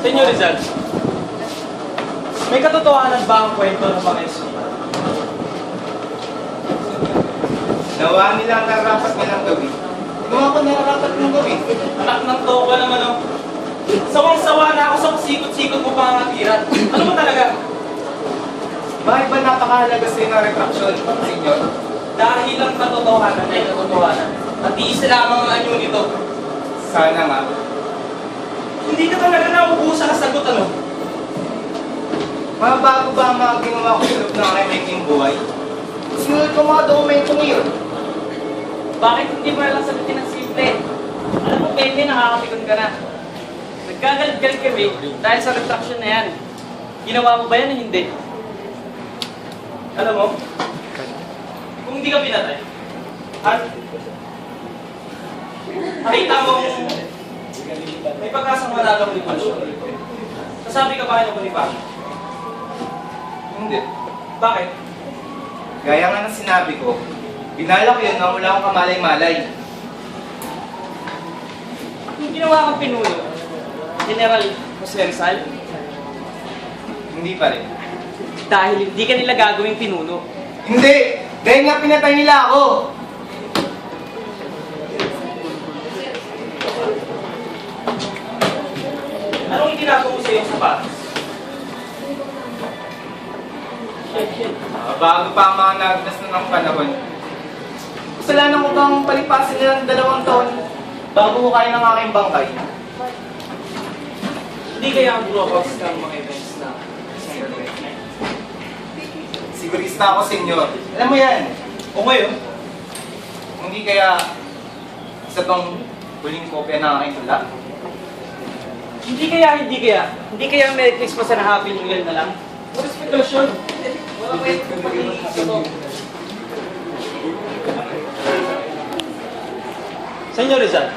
Senyor Rizal, may katotohanan ba ang kwento ng mga eskwela? Nawa nila ang narapat nilang gawin. Ginawa ko nararapat mong gawin. Anak ng toka naman oh. Sawang-sawa na ako sa sikot-sikot mo pangatiran. Ano ba talaga? Bakit ba napakahalaga sa ng retraction, senyor? Dahil ang katotohanan ay katotohanan. At iisa lamang ang anyo nito. Sana nga. Hindi ka talaga nauubusan na sagot ano? Mabago ba ang mga ginawa ko sa loob ng aking making buhay? Sinunod ko mga dokumento ngayon. Bakit hindi mo lang sagutin ng simple? Alam mo, Pepe, nakakapikon ka na. Nagkagalit-galit kami dahil sa retraction na yan. Ginawa mo ba yan o hindi? Alam mo, kung hindi ka pinatay, at nakita mo may pagkasang malagang limasyon, sasabi ka ba kayo ng Bonifacio? Hindi. Bakit? Gaya nga ng sinabi ko, binala ko yun na wala akong kamalay-malay. Yung ginawa kang pinuno, General Jose Rizal, Hindi pa rin. dahil hindi ka nila gagawing pinuno. Hindi! Dahil nga pinatay nila ako! Anong itinatago mo sa iyong sapatos? Bago pa ang mga nagdas na ng panahon. Kasalanan ko bang palipasin nila ng 2 taon bago ko kaya ng aking bangkay? Hindi kaya ang broadcast ng mga events na Sigurista ako, senyor. Alam mo yan. o ngayon, Hindi kaya isa bang huling kopya ng aking tula? hindi kaya Merry Christmas and Happy New Year na lang. What is precaution? Wala pa yung Senyor Rizal,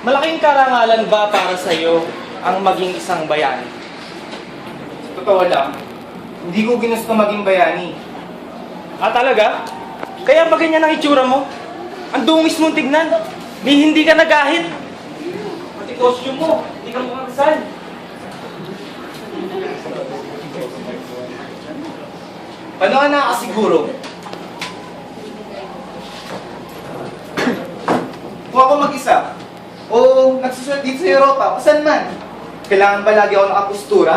malaking karangalan ba para sa iyo ang maging isang bayani? Sa totoo lang, hindi ko ginusto maging bayani. Ah, talaga? Kaya ba ganyan ang itsura mo? Ang dungis mong tignan. Hindi ka nagahit. Pati costume mo, hindi ka mukhang Rizal. Paano ka nakakasiguro? Kung ako mag-isa, o nagsusulat dito sa Europa, o saan man, kailangan ba lagi ako nakapostura?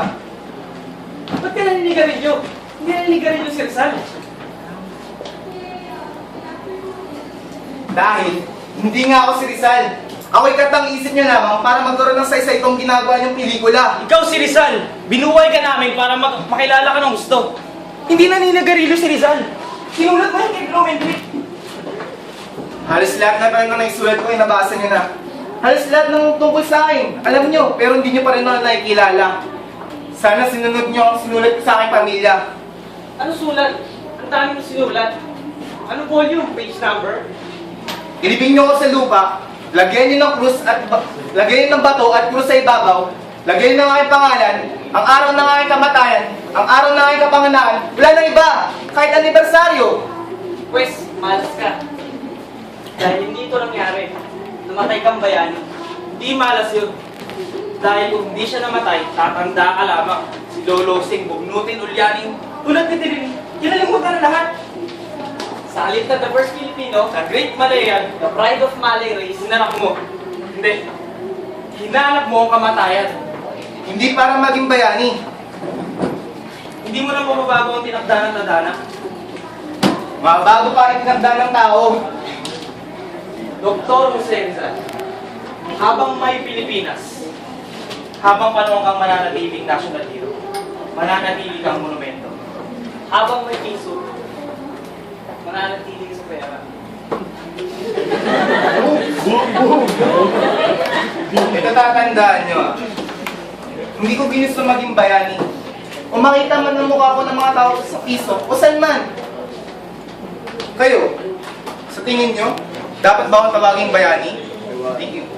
Ba't ka naninigarilyo? Hindi naninigarilyo si Rizal. Dahil, hindi nga ako si Rizal. Ako'y katang-isip niya lamang para magkaroon ng saysay itong ginagawa niyong pelikula. Ikaw si Rizal. Binuhay ka namin para makilala ka ng gusto. Hindi naninigarilyo si Rizal. Sinulat mo yan kay Blumentritt. Halos lahat na parang naisulat ko ay nabasa niyo na. Halos lahat ng tungkol sa akin, alam niyo, pero hindi niyo pa rin ako nakikilala. Sana sinunod niyo ang sinulat ko sa aking pamilya. Ano sulat? Ang dami mo sinulat. Ano volume? Page number? Ilibing niyo ako sa lupa, lagyan niyo ng krus at lagyan niyo ng bato at krus sa ibabaw, lagyan niyo ng aking pangalan, ang araw ng aking kamatayan, ang araw ng aking kapanganakan, wala nang iba, kahit anibersaryo. Pwes, malas ka. Dahil hindi ito nangyari, namatay kang bayani. Hindi malas yun. Dahil kung hindi siya namatay, tatanda ka lamang. Si Lolo Sing, Bugnutin, Ulyanin, tulad ni Tirin, kinalimutan na lahat. Sa halip na the first Filipino, the Great Malayan, the pride of Malay race, hinanap mo. Hindi. Hinanap mo ang kamatayan. Hindi para maging bayani. Hindi mo na mababago ang tinakda ng tadhana. Mabago pa ang itinagda ng tao. Dr. Jose Rizal, habang may Pilipinas, habang panahon kang mananatiling national hero, mananatili kang monumento. Habang may piso, mananatili ka sa pera. Ito tatandaan niyo ah. Hindi ko ginusto maging bayani. O makita man ang mukha ko ng mga tao sa piso, o saan man. Kayo, sa tingin niyo, dapat ba akong tawaging bayani? Thank you.